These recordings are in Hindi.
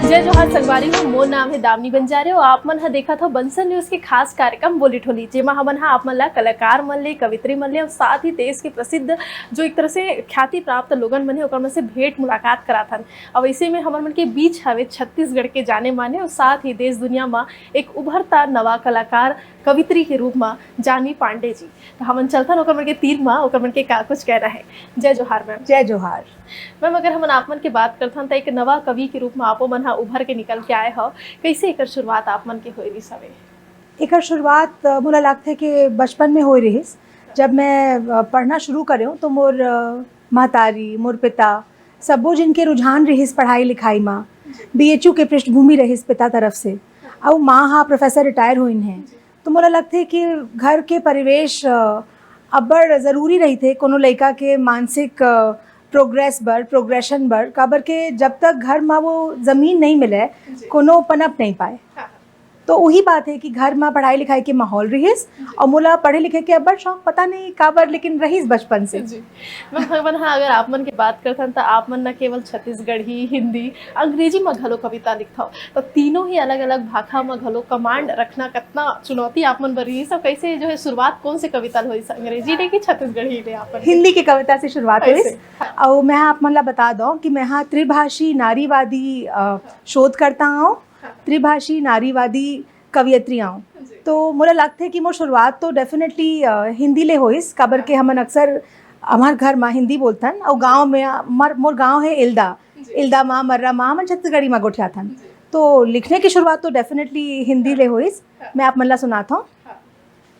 जय जोहार संगवारी हो। मोर नाम है दामिनी बंजारे और आप मन हा देखा था बंसल न्यूज़ के खास कार्यक्रम बोली ठोली, जेमा हमन हा आप मन ला कलाकार मन ले, कवित्री मन ले और साथ ही देश के प्रसिद्ध जो एक तरह से ख्याति प्राप्त लोगन मन है ओकर मन से भेंट मुलाकात कराथन। अब ऐसे में हमन मन के बीच हवे छत्तीसगढ़ के जाने माने और साथ ही देश दुनिया में एक उभरता नवा कलाकार कवित्री के रूप में जानवी पांडे जी। तो हमन चलथन ओकर मन के तीर में ओकर मन के का कुछ कहना है। जय जोहार मैम। जय जोहार मैम। अगर हमन आप मन की बात करथन तो एक नवा कवि के रूप में आपो मन हा उभर के निकल के आए हो, कैसे एकर शुरुआत आप मन के होई रही सवे? एकर शुरुआत मोला लगता है कि बचपन में होई रही। जब मैं पढ़ना शुरू करूँ तो मोर महतारी मोर पिता सबो जिनके रुझान रहिस पढ़ाई लिखाई में, बीएचयू के पृष्ठभूमि रहिस पिता तरफ से, और माँ हाँ प्रोफेसर रिटायर हुई हैं। तो मोला लगता है कि घर के परिवेश अब्बड़ ज़रूरी रही थे कोनो लड़का के मानसिक प्रोग्रेशन बर, काबर के जब तक घर में वो ज़मीन नहीं मिले कोनो पनप नहीं पाए। तो वही बात है कि घर में पढ़ाई लिखाई के माहौल रहीस और मोला पढ़े लिखे के अब्बड़ शौक पता नहीं काबर लेकिन रहीस बचपन से। जी मैम। भगवान हाँ, अगर आप मन की बात करथन तो आप मन न केवल छत्तीसगढ़ी, हिंदी, अंग्रेजी में घलो कविता लिखथो, तो तीनों ही अलग अलग भाषा में घलो कमांड रखना कितना चुनौती आप मन बर सब कैसे जो है शुरुआत कौन से कविता हुई, अंग्रेजी ले कि छत्तीसगढ़ी ले? आप हिंदी की कविता से शुरुआत हुई। और मैं आप मन ला बता दूं कि मैं हाँ त्रिभाषी नारीवादी शोध करता हूँ, त्रिभाषी नारीवादी कवियत्री हूँ। तो मुझे लगता है कि मोर शुरुआत तो डेफिनेटली हिंदी ले होइस, काबर के हमन अक्सर हमार घर में हिंदी बोलथन और गांव में मोर गांव है इल्दा माँ मर्रा माँ हमन छत्तीसगढ़ी में गोठियाथन। तो लिखने की शुरुआत तो डेफिनेटली हिंदी ले होइस। मैं आप मन ला सुनाता हूँ।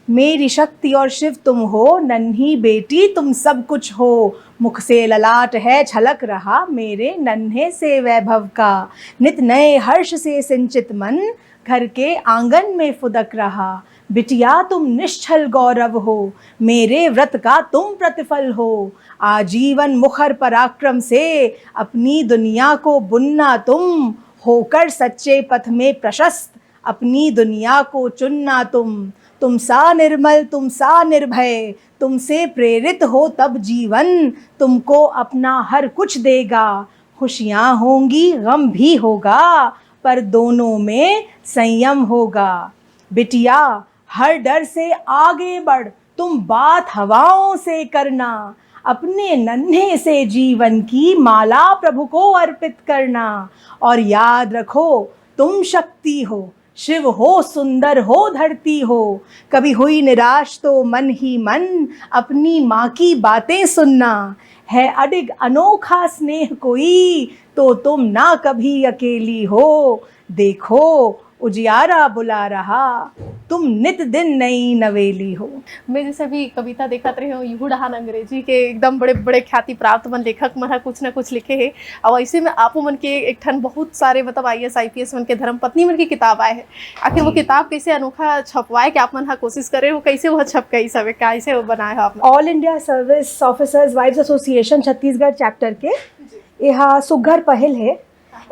मेरी शक्ति और शिव तुम हो, नन्ही बेटी तुम सब कुछ हो, मुख से ललाट है छलक रहा मेरे नन्हे से वैभव का, नित नए हर्ष से सिंचित मन घर के आंगन में फुदक रहा, बिटिया तुम निश्चल गौरव हो, मेरे व्रत का तुम प्रतिफल हो, आजीवन मुखर पराक्रम से अपनी दुनिया को बुनना तुम, होकर सच्चे पथ में प्रशस्त अपनी दुनिया को चुनना तुम सा निर्मल तुम सा निर्भय, तुमसे प्रेरित हो तब जीवन तुमको अपना हर कुछ देगा, खुशियाँ होंगी गम भी होगा पर दोनों में संयम होगा, बिटिया हर डर से आगे बढ़ तुम बात हवाओं से करना, अपने नन्हे से जीवन की माला प्रभु को अर्पित करना, और याद रखो तुम शक्ति हो, शिव हो, सुंदर हो, धरती हो, कभी हुई निराश तो मन ही मन अपनी माँ की बातें सुनना, है अडिग अनोखा स्नेह कोई तो तुम ना कभी अकेली हो, देखो उजियारा बुला रहा तुम नित दिन नई नवेली हो। मैं जैसे भी कविता देखत रहे हो यहू डहान अंग्रेजी के एकदम बड़े बड़े ख्याति प्राप्त मन लेखक मन कुछ ना कुछ लिखे है, और ऐसे में आपो मन के एक ठन बहुत सारे मतलब IAS IPS मन के धर्मपत्नी मन की किताब आए है। आखिर वो किताब कैसे अनोखा छपवाए के आप मन कोशिश करे हो, कैसे वो छप गई सब कैसे वो बनाए हो आप? All India service officers wives association Chhattisgarh chapter के यहाँ सुघर पहल है।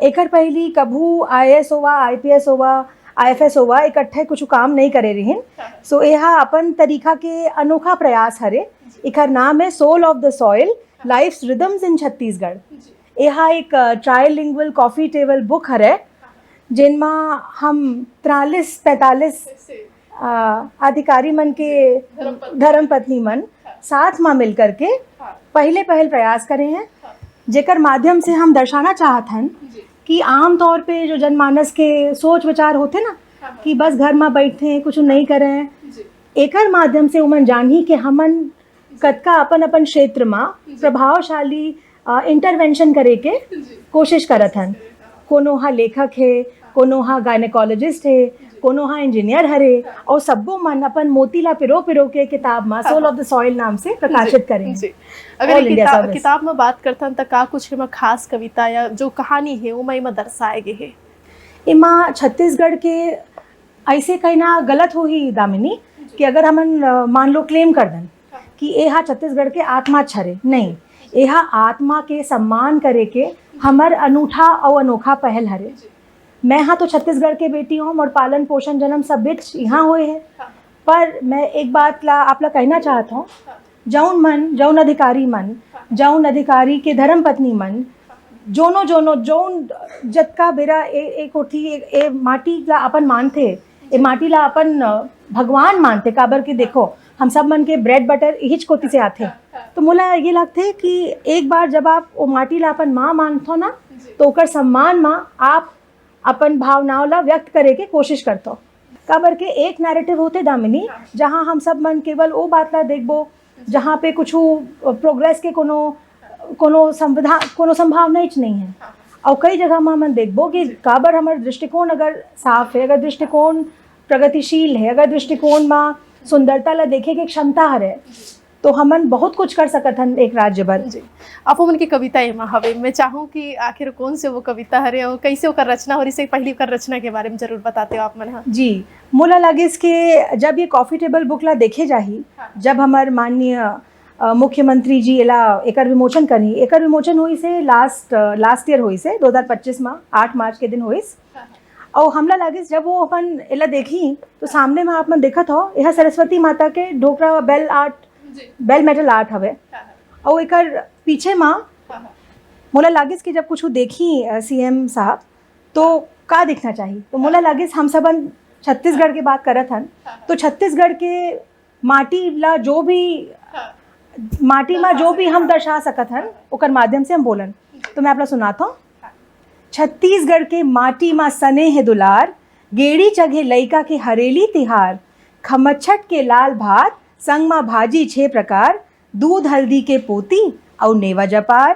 एकर पहली कभू IAS होवा, IPS होवा, IFS होवा इकट्ठे कुछ काम नहीं करे रहीन। सो यहाँ अपन तरीका के अनोखा प्रयास हरे। एकर नाम है soul of the soil, life's rhythms in Chhattisgarh. यहाँ एक ट्राइलिंगुअल कॉफी टेबल बुक हरे, जिनमा हम 43-45 अधिकारी मन के धर्मपत्नी मन साथ में मिल करके पहले प्रयास करे हैं, जेकर माध्यम से हम दर्शाना चाहत हन कि आम तौर पे जो जनमानस के सोच विचार होते ना कि बस घर में बैठे हैं कुछ नहीं करें, एकर माध्यम से उमन जानी कि हमन कतका अपन क्षेत्र में प्रभावशाली इंटरवेंशन करे के कोशिश करत हन। कोनो हा लेखक है, कोनो हा गायनेकोलॉजिस्ट है, कोनो हा इंजीनियर हरे, और सबो मन अपन मोतीला पिरो के किताब में सोल ऑफ द सॉइल नाम से प्रकाशित करें। अगर किताब में बात करथन तो का कुछ में खास कविता या जो कहानी है वो में दर्शाए गए है? इमा छत्तीसगढ़ के ऐसे कहना गलत हो ही दामिनी कि अगर हमन मान लो क्लेम कर दें कि यहाँ छत्तीसगढ़ के आत्मा छरे, नहीं, यहाँ आत्मा के सम्मान करे के हमर अनूठा और अनोखा पहल हरे। मैं हाँ तो छत्तीसगढ़ के बेटी हूँ और पालन पोषण जन्म सब बिच यहाँ हुए हैं, पर मैं एक बात आप ला कहना चाहता हूँ, जौन अधिकारी के धर्मपत्नी मन जोनो जोनो जोन जतका बेरा एक होती ए माटी ला अपन मानते, ए माटी ला अपन भगवान मानते, काबर के देखो हम सब मन के ब्रेड बटर हिच कोती से आते। तो मोला ये लगते कि एक बार जब आप वो माटी ला अपन माँ मानथो ना, तो ओकर सम्मान माँ आप अपन भावनाओं ला व्यक्त करे के कोशिश करतो। काबर के एक नैरेटिव होते दामिनी, जहाँ हम सब मन केवल वो बात ला देखबो जहाँ पे कुछ प्रोग्रेस के कोनो संभावना ही नहीं है। और कई जगह में हम देखबो कि काबर हमारा दृष्टिकोण अगर साफ है, अगर दृष्टिकोण प्रगतिशील है, अगर दृष्टिकोण में सुंदरता ला देखे के क्षमता है, तो हमन बहुत कुछ कर सकत हन एक राज्य भर। जी, आप मन की कविता एमा हवे, मैं चाहूँ कि आखिर कौन से वो कविता हरे और कैसे ओकर रचना हो रही से पहली ओकर रचना के बारे में जरूर बताते हो आप मन। हाँ जी, मोला लागिस के जब ये कॉफी टेबल बुक ला देखे जाही, जब हमार माननीय मुख्यमंत्री जी एला एकर विमोचन करी, एकर विमोचन हुई से लास्ट ईयर हुई से 2025 में 8 मार्च के दिन हुई। और हमला लागिस जब वो अपन एला देखी तो सामने में आप मन देखत हो, यह सरस्वती माता के ढोकरा बेल मेटल आर्ट हवे। और एकर पीछे माँ मोला लागिस कि जब कुछ देखी सीएम साहब तो का दिखना चाहिए, तो मोला लागिस हम सबन छत्तीसगढ़ के बात करत हन, तो छत्तीसगढ़ के माटी ला जो भी माटी में जो भी हम दर्शा सकत हन ओकर माध्यम से हम बोलन। तो मैं आपला सुनाता हूँ। छत्तीसगढ़ के माटी माँ सने है दुलार, गेड़ी चघे लइका के हरेली तिहार, खमच्छट के लाल भात संग माँ भाजी 6 प्रकार, दूध हल्दी के पोती और नेवा जपार,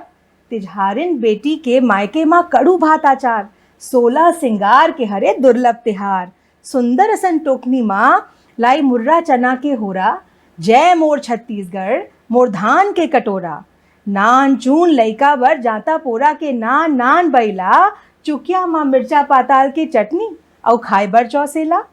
तिजहारिन बेटी के मायके माँ कड़ू भात आचार, 16 सिंगार के हरे दुर्लभ तिहार, सुंदर सन टोकनी माँ लाई मुर्रा चना के होरा, जय मोर छत्तीसगढ़ मोर धान के कटोरा, नान चून लइका बर जाता पोरा के नान नान बैला, चुकिया माँ मिर्चा पाताल के चटनी और खाए बर चौसेला,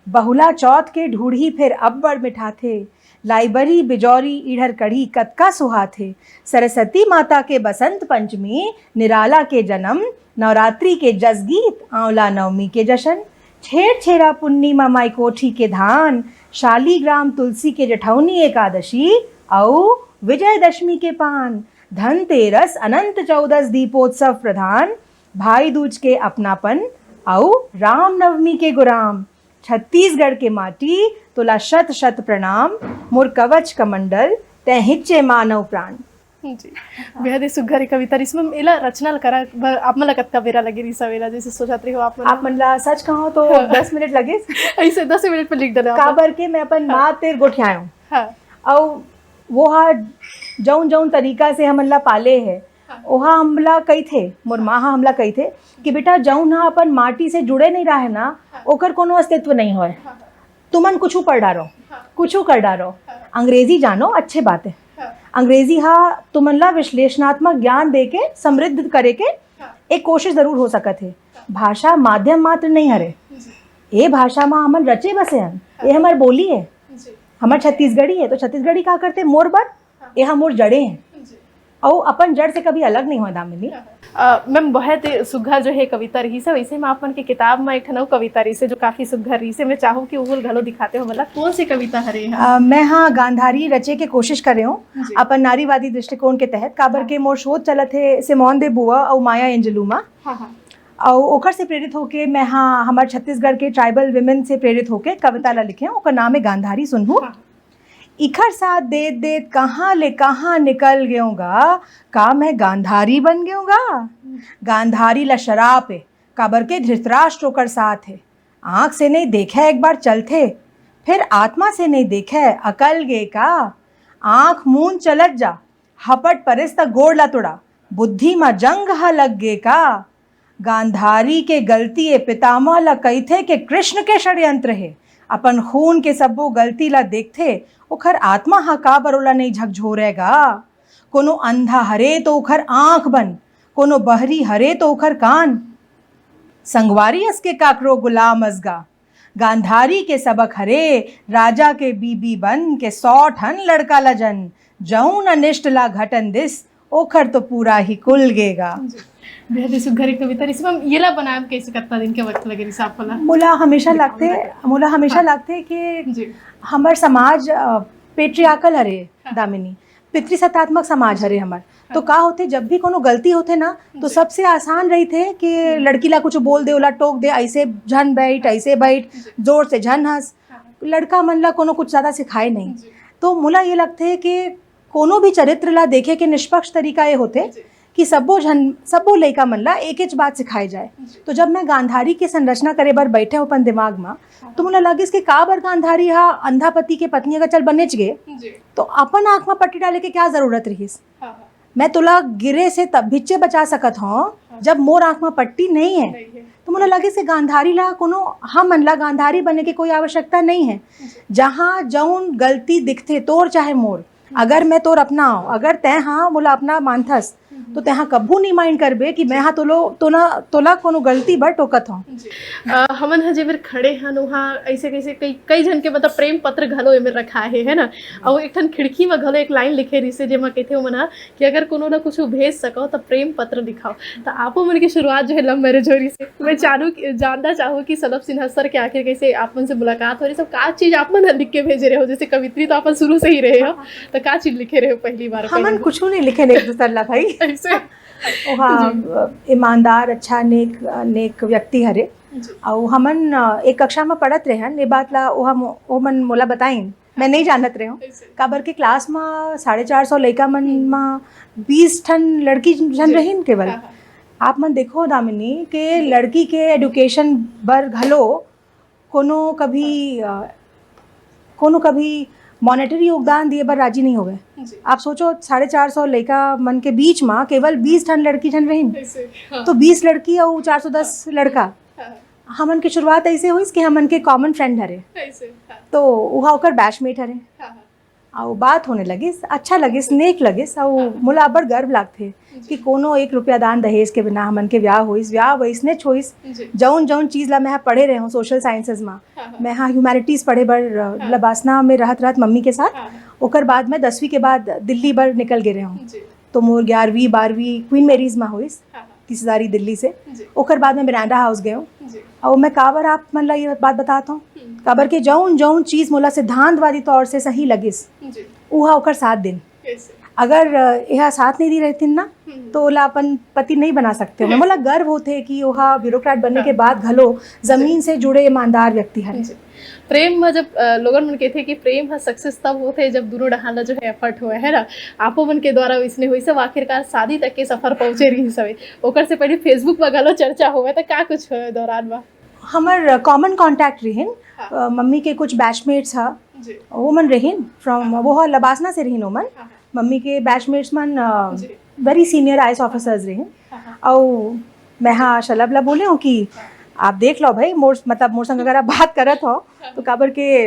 बहुला चौथ के ढूढ़ी फिर अब बड़ मिठाथे, लाइबरी बिजौरी इधर कढ़ी कतका सुहाथे, सरस्वती माता के बसंत पंचमी निराला के जन्म, नवरात्रि के जसगीत आंवला नवमी के जशन, छेड़ छेरा पूर्णिमा माई कोठी के धान, शालीग्राम तुलसी के जठौनी एकादशी और विजयदशमी के पान, धनतेरस अनंत चौदस दीपोत्सव प्रधान, भाई दूज के अपनापन और राम नवमी के गुराम, छत्तीसगढ़ के माटी तोला शत शत प्रणाम, मोर कवच कमंडल तै हिच्चे मानव प्राण। जी, बेहद ही सुघर कविता। इसमें एला रचना करा आप मन कतका बेरा लगे रही सवेरा जैसे सोचत रही हो आप मन ला सच कहो तो 10 मिनट लगे ऐसे 10 मिनट में लिख देना काबर के मैं अपन माँ तेर गोठियाऊं। हाँ। और वो जौन जौन तरीका से हमन ला पाले है वहाँ हमला कही थे, मोर माँ हमला कही थे कि बेटा जौन हा अपन माटी से जुड़े नहीं रहे ना ओकर कोनो अस्तित्व नहीं होए, तुमन कुछ पढ़ डारो, कुछ कर डारो, अंग्रेजी जानो अच्छे बात है, अंग्रेजी हा तुमन ला विश्लेषणात्मक ज्ञान दे के समृद्ध करे के एक कोशिश जरूर हो सकत है। भाषा माध्यम मात्र नहीं हरे, ये भाषा में हमन रचे बसे हन, ये हमार बोली है, हमार छत्तीसगढ़ी है, तो छत्तीसगढ़ी का करते मोर बर ये हम मोर जड़े हैं और अपन जड़ से कभी अलग नहीं हुआ दामिनी। मैम बहुत सुघर जो है कविता रही से, वैसे में आप मन की किताब में एक ठनऊ कविता रही से जो काफी सुघर रही से, मैं चाहूँ कि वो घलो दिखाते हो मतलब कौन सी कविता हरे है। मैं हाँ गांधारी रचे के कोशिश कर रहे हूँ अपन नारीवादी दृष्टिकोण के तहत, काबर के मोर शोध चलत है सिमोन दे बुआ और माया एंजेलू मा, और ओकर से प्रेरित होके मैं हाँ हमारे छत्तीसगढ़ के ट्राइबल विमेन से प्रेरित होके कविता ला लिखे, ओकर नाम है गांधारी सुनबू। इखर साथ देत देत कहाँ ले कहाँ निकल गयूँगा, का मैं गांधारी बन गयूँगा, गांधारी ला शराब है काबर के धृतराष्ट्र ओकर साथ है, आँख से नहीं देखे एक बार चलते फिर आत्मा से नहीं देखे अकल गे का, आँख मून चलत जा हपट परिस तक गोड़ ला तोड़ा, बुद्धि में जंग हा लग गे का, गांधारी के गलती ए पितामह ला कही थे कि कृष्ण के षड्यंत्र है, अपन खून के सबो गलती ला देखते ओखर आत्मा हा का बरोला नहीं झकझोरेगा, कोनो अंधा हरे तो ओखर आँख बन, कोनो बहरी हरे तो ओखर कान, संगवारी असके काकरो गुलाम असगा, गांधारी के सबक हरे राजा के बीबी बन के 100 ठन लड़का लजन, जऊन अनिष्ट ला घटन दिस ओखर तो पूरा ही कुल गेगा। बेहद ही सुघर कविता। इसमें ये ला बनाए कैसे कितना दिन के वक्त लगे रिसा आपको ला? मोला हमेशा लगते कि हमार समाज पेट्रियार्कल हरे दामिनी, पितृसत्तात्मक समाज हरे हमार। तो का होते जब भी कोनो गलती होते ना तो सबसे आसान रही थे कि लड़की ला कुछ बोल दे, ओला टोक दे, ऐसे झन बैठ, ऐसे बैठ, जोर से झन हंस। लड़का मन ला कोनो कुछ ज़्यादा सिखाए नहीं। तो मुला ये लगते है कि कोनो भी चरित्र ला देखे के निष्पक्ष तरीका ये होते कि सबो लड़का मन ला एक एक बात सिखाए जाए। तो जब मैं गांधारी के संरचना करे बर बैठे अपन दिमाग में तो मुला लगिस कि का बर गांधारी हा अंधा पति के पत्नी अगर चल बनेच गए तो अपन आँख में पट्टी डाले के क्या जरूरत रहीस। मैं तुला गिरे से तब भिच्चे बचा सकत हूँ जब मोर आँख में पट्टी नहीं है। तो मुझे लगे से गांधारी ला कोनो हम मन ला गांधारी बनने की कोई आवश्यकता नहीं है। जहाँ जौन गलती दिखते तोर चाहे मोर, अगर मैं तोर अपना हूँ, अगर तय हाँ मोला अपना मानथस तो तहाँ कभू नहीं माइंड करबे कि मैं हाँ तोला कोनो गलती बर टोकत हूँ। हमन ह जेबर खड़े हन वहाँ ऐसे कैसे कई जन के मतलब प्रेम पत्र घलो एमें रखा है ना। और एक ठन खिड़की में घलो एक लाइन लिखे रही से जेमा कहते हो मना कि अगर कोनो ना कुछ भेज सको तो प्रेम पत्र लिखाओ। तो आपो मन की शुरुआत जो है लव मैरिज हो रही से मैं जानना चाहूँ कि सलभ सिन्हा सर के आखिर कैसे आप मन से मुलाकात हो रही, सब का चीज आप मन लिख के भेजे रहे हो। जैसे कवित्री तो आप शुरू से ही रहे हो, तो का चीज लिखे रहे हो पहली बार? हमन कुछ नहीं लिखे नहीं दूसर ला भाई। हाँ, ईमानदार अच्छा नेक व्यक्ति हरे। और हमन एक कक्षा में पढ़त रहे हन, ये बात ला वो मन मोला बताइन, मैं नहीं जानत रहे हूँ। काबर के क्लास में 450 लड़का मन में 20 ठन लड़की जन रहीन केवल। आप मन देखो दामिनी के लड़की के एडुकेशन बर घलो कोनो कभी मॉनेटरी योगदान दिए बर राजी नहीं हो गए। आप सोचो 450 लड़का मन के बीच में केवल 20 ठन लड़की जन रहीन। तो 20 लड़की और 410 लड़का। हमन की शुरुआत ऐसे हुई कि हमन के कॉमन फ्रेंड हरे, तो वहाँ ओकर बैचमेट हरे। और बात होने लगिस, अच्छा लगिस, नेक लगिस। और मोला बड़ गर्व लागथे कि कोनो 1 रुपया दान दहेज के बिना हमन के ब्याह होइस। ब्याह वैसने छोइस जौन चीज ला मैं पढ़े रहे हूँ सोशल साइंसेज में। मैं हाँ ह्यूमैनिटीज़ पढ़े बर लबासना में रहत मम्मी के साथ। ओकर बाद मैं 10वीं के बाद दिल्ली बर निकल गए हूँ। तो मोर 11वीं 12वीं क्वीन मेरीज में होइस, 30,000 दिल्ली से। ओकर बाद मैं मिरांडा हाउस गए हूँ। और मैं काबर आप मन ला ये बात बताता हूँ, काबर के जौन चीज़ मोला सिद्धांतवादी तौर से सही लगिस वहाँ ओकर 7 दिन। अगर यह साथ नहीं दी रहती ना तो ओला अपन पति नहीं बना सकते। मैं मोला गर्व होते कि वहाँ ब्यूरोक्रेट बनने के बाद घलो जमीन से जुड़े ईमानदार व्यक्ति हैं। प्रेम में जब लोगन मन कहते कि प्रेम है सक्सेस तब होते जब दोनों डहाना जो है एफर्ट हुआ है ना। आपो मन के द्वारा इसने हुई सब आखिरकार शादी तक के सफर पहुंचे रही सब। ओकर से पहले फेसबुक पर घलो चर्चा हुआ तो का कुछ हुआ दौरान में? हमार कॉमन कॉन्टैक्ट रहीन। मम्मी के कुछ बैचमेट्स हा वो मन रहीन फ्रॉम वो लबासना से रहीन। ओमन मम्मी के बैचमेट्स मन वेरी सीनियर IAS ऑफिसर्स रहीन। और मैं हाँ शलभ ला बोले हूँ कि आप देख लो भाई मोर संग अगर आप बात करत हो तो काबर के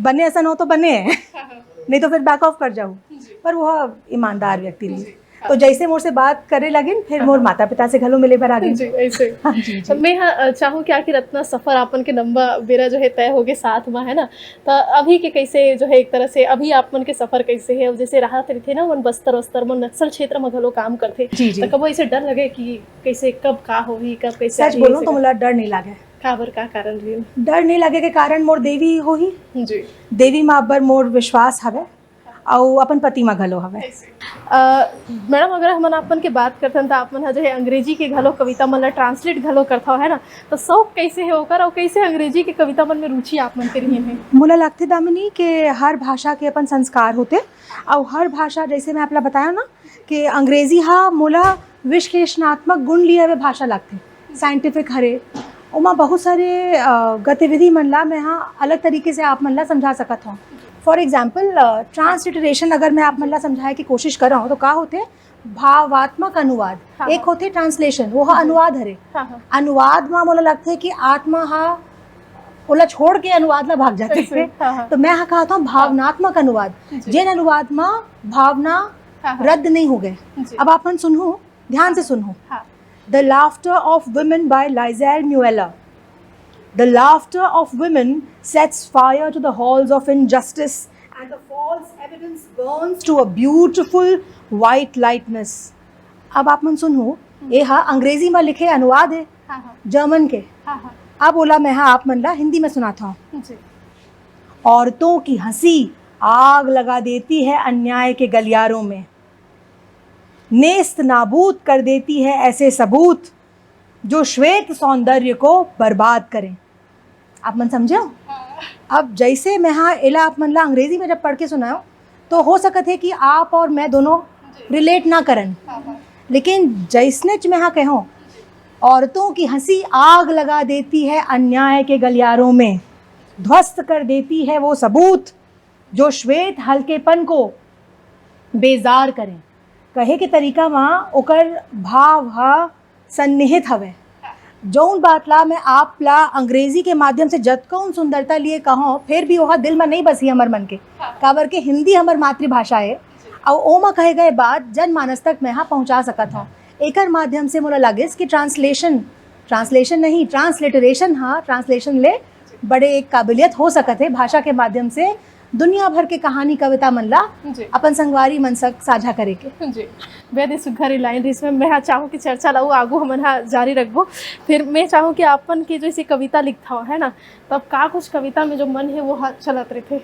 बने ऐसा हो तो बने नहीं तो फिर बैक ऑफ कर जाऊँ। पर वह ईमानदार व्यक्ति रही। तो जैसे मोर से बात करे लगे फिर मोर माता पिता से घलो मिले पर आगे। ऐसे मैं चाहूँ कि आखिर इतना सफर आपन के लंबा बेरा जो है तय हो गए साथ में है ना। तो अभी के कैसे जो है एक तरह से अभी आपन के सफर कैसे है? जैसे राहत थे ना वन बस्तर में नक्सल क्षेत्र में घलो काम करते तो कब ऐसे डर लगे कि कैसे कब का होगी कब कैसे? सच बोलूं तो मुला डर नहीं लगे। काबर का कारण रही? डर नहीं लगे के कारण मोर देवी हो ही जी। देवी माँ पर मोर विश्वास हवे और अपन पति माँ घलो हवे। मैडम अगर हम अपन के बात करते हैं तो आप मन जो है अंग्रेजी के घलो कविता मन ट्रांसलेट घलो करता है ना। तो शौक कैसे है होकर और कैसे अंग्रेजी के कविता मन में रुचि आप मन के रही है? मुला लगते दामिनी के हर भाषा के अपन संस्कार होते और हर भाषा जैसे मैं आपला बताया ना कि अंग्रेजी हा मोला विश्लेषणात्मक गुण लिए हुए भाषा लगते, साइंटिफिक हरे। उमा बहुत सारे गतिविधि मन ला मैं हाँ अलग तरीके से आप मन ला समझा सकत हूँ। फॉर एग्जाम्पल ट्रांसलिटरेशन अगर मैं आप मन ला समझाए की कोशिश कर रहा हूँ तो का होते भावात्मक अनुवाद। हाँ, एक होते ट्रांसलेशन वो हाँ अनुवाद हरे। हाँ, अनुवाद में मोला लगता है कि आत्मा हाँ ओला छोड़ के अनुवाद ला भाग जाते थे। हाँ, तो मैं हाँ कहता हूँ भावनात्मक अनुवाद, जिन अनुवाद में भावना रद्द नहीं हो गए। अब आप मन सुनो, ध्यान से सुनो। The Laughter of Women by Lizelle Mueller. The laughter of women sets fire to the halls of injustice and the false evidence burns to a beautiful white lightness. अब आप मन सुनो, ये हाँ अंग्रेजी में लिखे अनुवाद है जर्मन के। अब बोला मैं हाँ आप मन ला हिंदी में सुनाता हूँ। औरतों की हंसी आग लगा देती है अन्याय के गलियारों में, नेस्त नाबूद कर देती है ऐसे सबूत जो श्वेत सौंदर्य को बर्बाद करें। आप मन समझे हो? अब जैसे मैं हाँ एला आप मन ला अंग्रेजी में जब पढ़ के सुनाओ तो हो सकत है कि आप और मैं दोनों रिलेट ना करन, लेकिन जैसने मैं हाँ कहो, औरतों की हंसी आग लगा देती है अन्याय के गलियारों में, ध्वस्त कर देती है वो सबूत जो श्वेत हल्केपन को बेजार करें। कहे के तरीका वहाँ ओकर भाव हा सन्निहित हवे। जौन बात ला मैं आप ला अंग्रेजी के माध्यम से जत कौन सुंदरता लिए कहो, फिर भी वह दिल में नहीं बसी हमर मन के, काबर के हिंदी हमर मातृभाषा है और ओमा कहे गए बात जनमानस तक मैं हाँ पहुँचा सकत हूँ। एकर माध्यम से मोला लगे कि ट्रांसलेशन नहीं ट्रांसलिटरेशन, हाँ ट्रांसलेशन ले बड़े एक काबिलियत हो सकत है भाषा के माध्यम से दुनिया भर के कहानी कविता मन ला अपन संगवारी मन सक साझा करे के। जी बेहद ही सुघर लाइन रही इसमें। मैं चाहूँ कि चर्चा लाऊँ आगू हमन हाँ जारी रखबो। फिर मैं चाहूँ कि अपन की जो इसी कविता लिखता हो है ना, तब का कुछ कविता में जो मन है वो हाँ चलत रहे थे।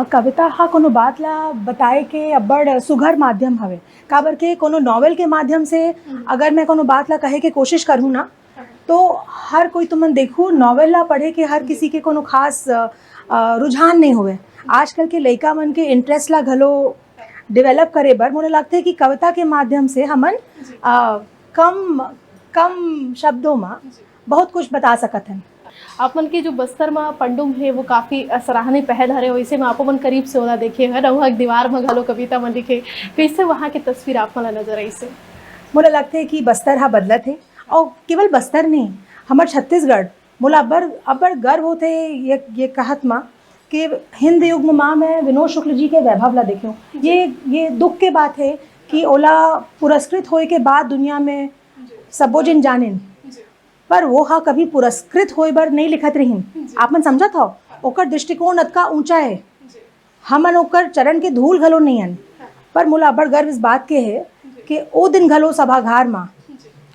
कविता हाँ कोनो बात ला बताए के अब्बड़ सुघर माध्यम हवे, काबर के कोनो नॉवेल के माध्यम से अगर मैं कोनो बात ला कहे के कोशिश करूँ ना तो हर कोई तुमन देखूँ नॉवेल ला पढ़े के हर किसी के कोनो खास रुझान नहीं हुए। आजकल के लइका मन के इंटरेस्ट ला घलो डेवलप करे बर मोला लगता है कि कविता के माध्यम से हमन कम शब्दों में बहुत कुछ बता सकत हैं। आपन की जो बस्तर में पंडुम है वो काफ़ी सराहनीय पहल हरे, वैसे में आप मन करीब से ओला देखे है ना, वहाँ दीवार में घलो कविता मन लिखे, कैसे वहाँ की तस्वीर आप मन नजर आई से? मोला लगता है कि बस्तर हाँ बदलत है, और केवल बस्तर नहीं हमार छत्तीसगढ़ मोला अब्बड़ गर्व होते ये कहत माँ कि हिंद युग माँ मैं विनोद शुक्ल जी के वैभव ला देखूँ। ये दुख के बात है कि ओला पुरस्कृत होए के बाद दुनिया में सबो जिन जानिन, पर वो हाँ कभी पुरस्कृत होए बर नहीं लिखत रहीन। आप मन समझत हो ओकर दृष्टिकोण अतका ऊंचा है, हमन ओकर चरण के धूल घलो नहीं हन। पर मोला अब्बड़ गर्व इस बात के है कि ओ दिन घलो सभागार में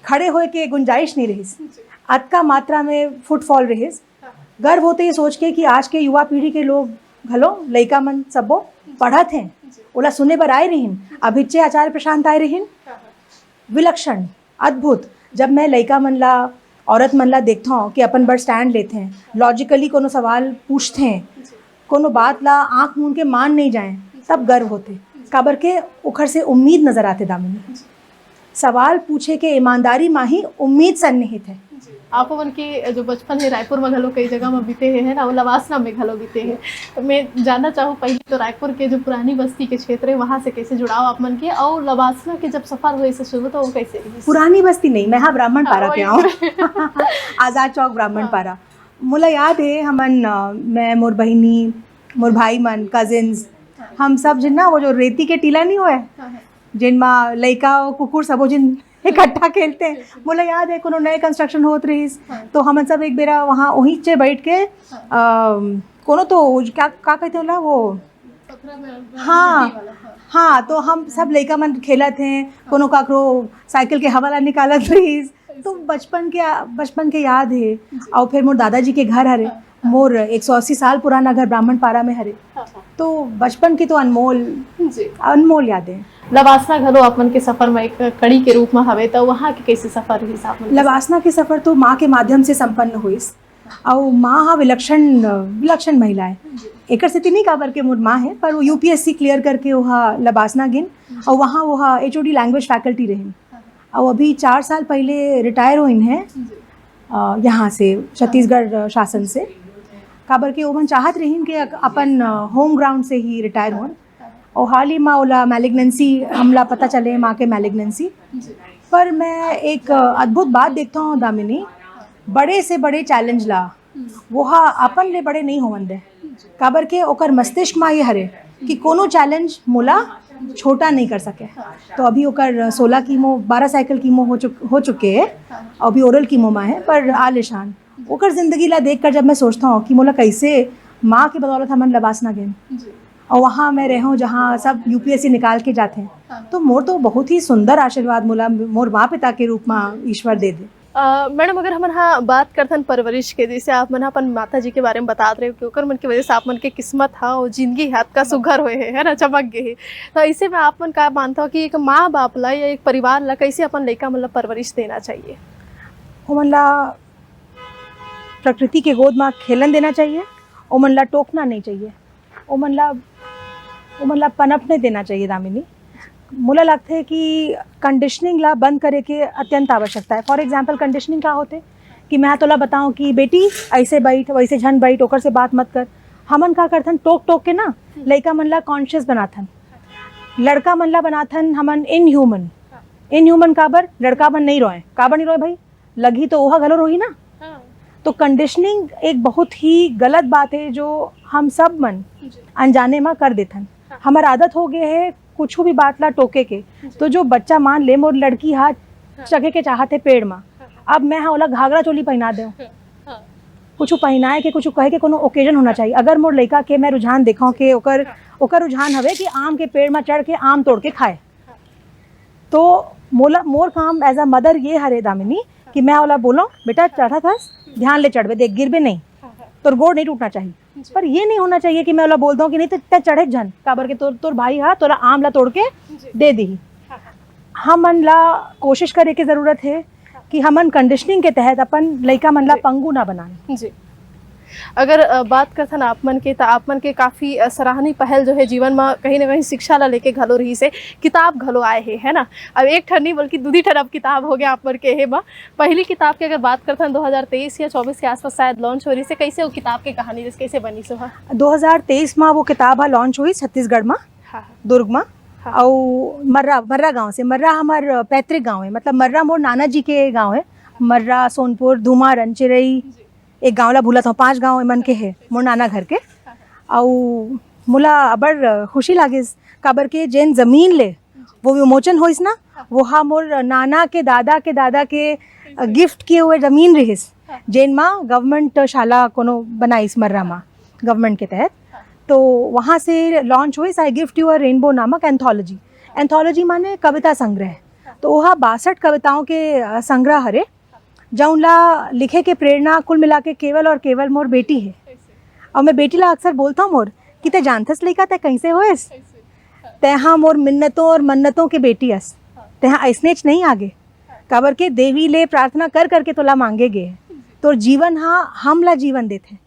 खड़े होए के गुंजाइश नहीं रहीस, अतका मात्रा में फुटफॉल रहीस। गर्व होते ये सोच के कि आज के युवा पीढ़ी के लोग घलो लइका मन सबो पढ़त हैं, ओला सुने बर आए रहीन। अभिच्चय आचार्य प्रशांत आए रहीन, विलक्षण अद्भुत। जब मैं लइका मन ला औरत मन ला देखता हूँ कि अपन बर स्टैंड लेते हैं, लॉजिकली कोनो सवाल पूछते हैं, कोनो बात ला आँख मूंद के मान नहीं जाएं, तब गर्व होते। काबर के उखर से उम्मीद नजर आते दामिनी। सवाल पूछे के ईमानदारी में ही उम्मीद सन्निहित है। आप मन के जो बचपन है रायपुर में घलो कई जगह में बीते है ना, लवासना में घलो बीते हैं, तो मैं जानना चाहूँ पहले तो रायपुर के जो पुरानी बस्ती के क्षेत्र है वहाँ से कैसे जुड़ाव आप मन के, और लवासना के जब सफर हुए से शुरू तो वो कैसे? पुरानी बस्ती नहीं, मैं हाँ ब्राह्मण पारा के आऊँ आज़ाद चौक ब्राह्मण पारा। मुला याद है हमन मैं मोर बहिनी मोर भाई मन कजिन्स हम सब जिन ना वो जो रेती के टीला नहीं हुए जिनमा लइका और कुकुर सबो जिन इकट्ठा खेलते हैं। मुला याद है कोनो नए कंस्ट्रक्शन होत रहीस तो हम सब एक बेरा वहाँ वहीं चे बैठ के कोनो तो क्या कहते होला वो, हाँ तो हम सब लइका मन खेलत हैं, कोनो काकरो साइकिल के हवा ला निकालत रहीस। तो बचपन के याद है। और फिर मोर दादाजी के घर हरे, मोर 180 साल पुराना घर ब्राह्मण पारा में हरे। तो बचपन की तो अनमोल यादें। लवासना घलो अपन के सफर में एक कड़ी के रूप में हवे, तो वहाँ के कैसे सफर रही साहब? लवासना के सफर तो माँ के माध्यम से संपन्न हुईस, और माँ हाँ विलक्षण महिला है। एक स्थिति नहीं काबर के मोर माँ है, पर वो यूपीएससी क्लियर करके वहाँ लवासना गिन और वहाँ वो HOD लैंग्वेज फैकल्टी रही, और अभी 4 साल पहले रिटायर हुई हैं यहाँ से छत्तीसगढ़ शासन से। काबर के ओमन चाहत रही कि अपन होम ग्राउंड से ही रिटायर हों, और हाल ही माँ ओला मैलिग्नेंसी हमला पता चले माँ के मैलिग्नेंसी। पर मैं एक अद्भुत बात देखता हूँ दामिनी, बड़े से बड़े चैलेंज ला वो अपन ले बड़े नहीं होवन दे। काबर के ओकर मस्तिष्क में ये हरे कि कोनो चैलेंज मोला छोटा नहीं कर सके। तो अभी ओकर 16 कीमो 12 साइकिल कीमो हो चुके हैं, अभी ओरल कीमो में है, पर आलिशान ओकर जिंदगी ला देख कर जब मैं सोचता हूँ कि मोला कैसे माँ की बदौलत हमन लवासना गए और वहाँ मैं रहूँ जहाँ सब यूपीएससी निकाल के जाते हैं, तो मोर तो बहुत ही सुंदर आशीर्वाद मोला मोर माँ पिता के रूप में ईश्वर दे दे। मैडम अगर हम यहाँ बात करथन परवरिश के, जैसे आप मन अपन माता जी के बारे में बता रहे हो कि ओकर मन की वजह से आप मन के किस्मत हा और जिंदगी हाथ का सुघर होए है ना, चमक गए है। तो ऐसे में आप मन का मानता हो कि एक माँ बाप ला या एक परिवार ला कैसे अपन लड़का मतलब परवरिश देना चाहिए? ओमन ला प्रकृति के गोद में खेलन देना चाहिए, ओमन ला टोकना नहीं चाहिए, ओमन ला पनपने देना चाहिए दामिनी। मोला लगता है कि कंडीशनिंग ला बंद करे के अत्यंत आवश्यकता है। फॉर एग्जांपल कंडीशनिंग का होते कि मैं तोला बताऊं कि बेटी ऐसे बैठ वैसे झन बैठ, ओकर से बात मत कर। हमन का करथन टोक टोक के ना लड़का मन ला कॉन्शियस बनाथन, लड़का मन ला बनाथन हमन इनह्यूमन काबर लड़का मन नहीं रोए, काबर नहीं रोए भाई, लगी तो ओहा घलो रोही ना। तो कंडीशनिंग एक बहुत ही गलत बात है जो हम सब मन अनजाने में कर देथन। हमार आदत हो गए है कुछ भी बात ला टोके के। तो जो बच्चा मान ले मोर लड़की हाथ चगे के चाहते पेड़ में, अब मैं हाँ ओला घाघरा चोली पहना दे, कुछ पहनाए के कुछ कहे के कोनो ओकेजन होना चाहिए। अगर मोर लड़का के मैं रुझान देखा कि ओकर रुझान हवे कि आम के पेड़ में चढ़ के आम तोड़ के खाए, तो मोर काम एज अ मदर ये हरे दामिनी कि मैं ओला बोलो बेटा चढ़ा था ध्यान ले चढ़वे, देख गिरबे नहीं, तोर गोड़ नहीं टूटना चाहिए। पर ये नहीं होना चाहिए कि मैं ओला बोल दूं कि नहीं तो चढ़े झन काबर के तोर भाई हा तोरा आम ला तोड़ के दे दी। हमन ला कोशिश करे की जरूरत है कि हमन कंडीशनिंग के तहत अपन लड़का मन ला पंगु ना बनाए। जी, अगर बात करथन आप मन के, तो आप मन के काफ़ी सराहनीय पहल जो है जीवन में कहीं ना कहीं शिक्षा ला लेके घलो रही से किताब घलो आए है ना। अब एक ठन नहीं बल्कि दूधी ठन अब किताब हो गया आप मन के है बा। पहली किताब की अगर बात करथन 2023 या 24 के आसपास शायद लॉन्च हो रही से, कैसे वो किताब की कहानी जैसे कैसे बनी सो? 2023 में वो किताब लॉन्च हुई छत्तीसगढ़ में, दुर्ग में। और मर्रा गांव से, मर्रा हमार पैतृक गांव है, मतलब मर्रा मोर नाना जी के गांव है। मर्रा, सोनपुर, धुमा, रंचिरई, एक गाँव ला भूला था, 5 गाँव मन के है मोर नाना घर के। और मोला अबर खुशी लागिस काबर के जेन जमीन ले वो विमोचन होइस ना, वो हा मोर नाना के दादा के गिफ्ट किए हुए जमीन रहिस, जेन माँ गवर्नमेंट शाला कोनो बनाइस मर्रा माँ गवर्नमेंट के तहत। तो वहाँ से लॉन्च हुई आई गिफ्ट यू अ रेनबो नामक एंथोलॉजी माने कविता संग्रह। तो वहाँ 62 कविताओं के संग्रह हरे, जौन ला लिखे के प्रेरणा कुल मिला के केवल और केवल मोर बेटी है। और मैं बेटी ला अक्सर बोलता हूँ मोर कि ते जानथस लइका ते कैसे होएस, तेहा मोर मिन्नतों और मन्नतों के बेटी हस, तेहा ऐसनेच नहीं आगे काबर के देवी ले प्रार्थना कर करके तोला मांगे गे, तो जीवन हाँ हम ला जीवन देते।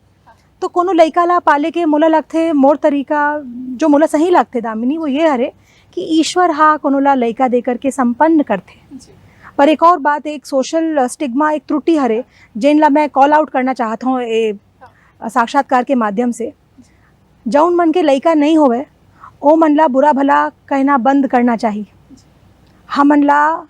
तो कोनो लइका ला पाले के मोला लगथे मोर तरीका जो मोला सही लगथे दामिनी वो ये हरे कि ईश्वर हा कोनो ला लइका दे करके संपन्न करथे। पर एक और बात, एक सोशल स्टिग्मा, एक त्रुटि हरे जिन ला मैं कॉल आउट करना चाहता हूँ ये साक्षात्कार के माध्यम से। जौन मन के लइका नहीं होवे ओ मन ला बुरा भला कहना बंद करना चाहिए। हमन ला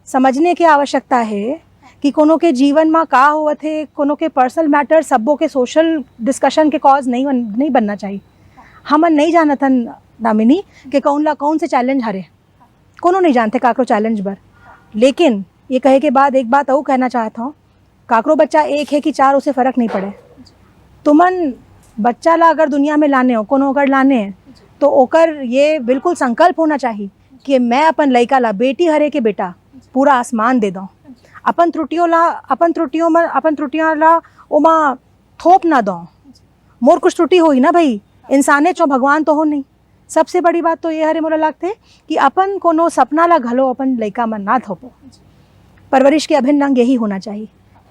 समझने की आवश्यकता है कि कोनो के जीवन में का होवत है, कोनो के पर्सनल मैटर सबो के सोशल डिस्कशन के कॉज नहीं बनना चाहिए। हमन नहीं जानतन दामिनी कि कौन ला कौन से चैलेंज हरे, कोनो नहीं जानते काकरो चैलेंज बर। लेकिन ये कहे के बाद एक बात और कहना चाहता हूँ, काकरो बच्चा एक है कि 4 उसे फ़र्क नहीं पड़े। तुमन बच्चा ला अगर दुनिया में लाने हो, कोनो अगर लाने हैं, तो ओकर ये बिल्कुल संकल्प होना चाहिए कि मैं अपन लइका ला बेटी हरे के बेटा पूरा आसमान दे दूँ। अपन त्रुटियों ला ओमा थोप ना दूँ। मोर कुछ त्रुटि हो ही ना भाई, इंसाने चो भगवान तो हो नहीं। सबसे बड़ी बात तो ये हरे मोला लगते कि अपन कोनो सपना ला घलो अपन लइका मन ना थोपो। परवरिश के अभिन्न अंग यही होना चाहिए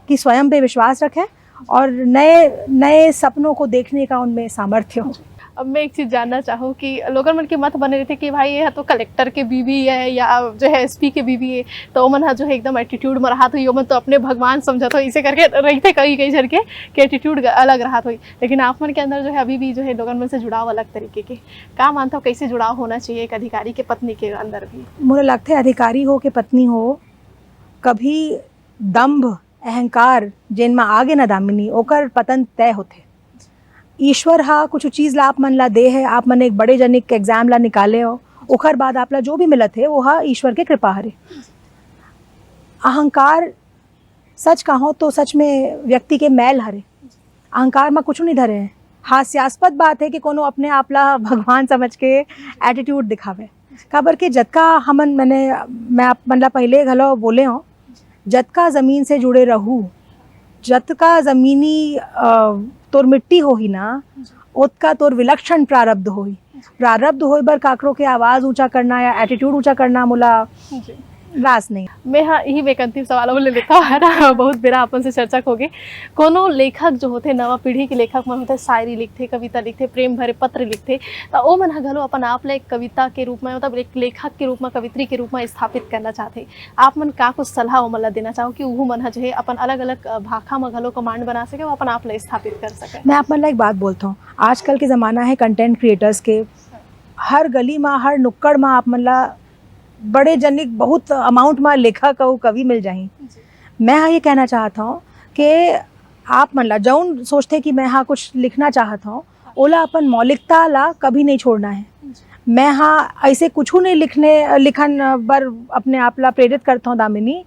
कि स्वयं पे विश्वास रखें और नए नए सपनों को देखने का उनमें सामर्थ्य हो। अब मैं एक चीज़ जानना चाहूँ कि लोगन मन के मत बने रहते कि भाई ये तो कलेक्टर के बीवी है या जो है एसपी के बीवी है, तो मन जो है एकदम एटीट्यूड में रहा तो मन तो अपने भगवान समझत हो, इसे करके रहते कई झर के एटीट्यूड अलग रहा हो। लेकिन आप मन के अंदर जो है अभी भी जो है लोगन मन से जुड़ाव अलग तरीके के, का मानता हो कैसे जुड़ाव होना चाहिए एक अधिकारी के पत्नी के अंदर भी? मुझे लगता है अधिकारी हो के पत्नी हो, कभी दम्भ अहंकार जिन में आगे न दामिनी ओकर पतन तय होते। ईश्वर हा कुछ चीज़ ला आप मन ला दे है, आप मन एक बड़े जनिक एग्जाम ला निकाले हो, ओखर बाद आप ला जो भी मिलत है वो हा ईश्वर के कृपा हरे। अहंकार सच कहो तो सच में व्यक्ति के मैल हरे, अहंकार में कुछ नहीं धरे हैं। हास्यास्पद बात है कि कोनो अपने आप ला भगवान समझ के एटीट्यूड दिखावे। काबर के जतका मैं आप मन ला पहले घलो बोले हो जत का ज़मीन से जुड़े रहू, जत का ज़मीनी तोर मिट्टी होही ना, ओत का तोर विलक्षण प्रारब्ध होही। प्रारब्ध होई बर काकरो के आवाज़ ऊंचा करना या एटीट्यूड ऊंचा करना मोला जी रास नहीं। मैं हाँ यही एक अंतिम सवाल ले लेता हूँ, है ना। बहुत बेरा अपन से चर्चा होगी। कोनो लेखक जो होते नवा पीढ़ी के लेखक मन होते शायरी लिखते, कविता लिखते, प्रेम भरे पत्र लिखते, तो ओ मन घलो अपन आप एक कविता के रूप में, मतलब एक लेखक के रूप में, कवित्री के रूप में स्थापित करना चाहते। आप मन का कुछ सलाह ओ मन देना चाहो कि वह मन जो है अपन अलग अलग भाषा में घलो कमांड बना सके, वो अपन आप स्थापित कर सके। मैं आप मन एक बात बोलता हूँ, आजकल के ज़माना है कंटेंट क्रिएटर्स के, हर गली में हर नुक्कड़ में आप मन ला बड़े जनिक बहुत अमाउंट में लेखक और कवि मिल जाही। मैं हाँ ये कहना चाहता हूँ कि आप मन ला जौन सोचते कि मैं हाँ कुछ लिखना चाहता हूँ, ओला अपन मौलिकता ला कभी नहीं छोड़ना है। मैं हाँ ऐसे कुछ नहीं लिखन बर अपने आप ला प्रेरित करता हूँ दामिनी,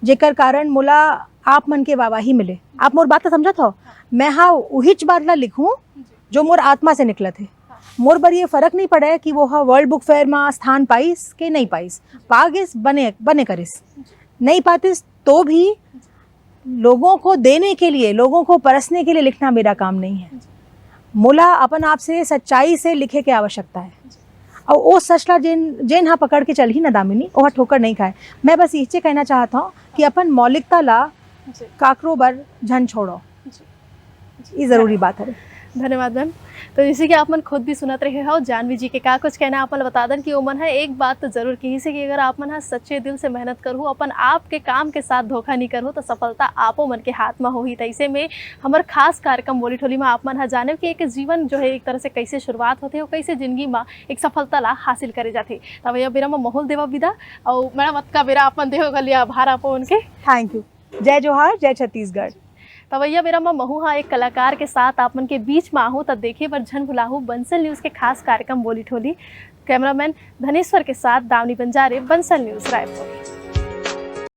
जेकर कारण मोला आप मन के वाहवाही मिले। आप मोर बात समझत हो, मैं हाँ उहिच बात ला लिखूँ जो मोर आत्मा से निकलत है। मोर बर ये फर्क नहीं पड़े कि वो हाँ वर्ल्ड बुक फेयर में स्थान पाइस कि नहीं पाइस, पागिस बने करिस, नहीं पातिस तो भी लोगों को देने के लिए, लोगों को परसने के लिए लिखना मेरा काम नहीं है। मोला अपन आप से सच्चाई से लिखे की आवश्यकता है, और वो सचला जेन हाँ पकड़ के चल ही ना दामिनी, वह ठोकर नहीं खाए। मैं बस ये कहना चाहता हूँ कि अपन मौलिकता ला काकरो बर झन छोड़ो, ये ज़रूरी बात है। धन्यवाद मैम। तो जैसे कि आप मन खुद भी सुनत रहे हो जानवी जी के का कुछ कहना, आप मन बता दें कि वो मन है एक बात तो जरूर कही से कि अगर आप मन सच्चे दिल से मेहनत करूँ, अपन आपके काम के साथ धोखा नहीं करूँ, तो सफलता आपो मन के हाथ में होही। तो ऐसे में हमारे खास कार्यक्रम बोली ठोली में आप मन जाने कि एक जीवन जो है एक तरह से कैसे शुरुआत होते और कैसे जिंदगी में एक सफलता ला हासिल करे जाते। तब यह बेरा में माहौल देवा विदा, और मैडम अत का बेरा आप मन देहो गलिया आभार आपो उनके। Thank you. जय जोहार, जय छत्तीसगढ़। तवैया बेरा में महू हाँ एक कलाकार के साथ आप मन के बीच में आहूँ, तब देखे बर झन भुलाहू बंसल न्यूज़ के खास कार्यक्रम बोली ठोली। कैमरामैन धनेश्वर के साथ दावनी बंजारे, बंसल न्यूज़ रायपुर।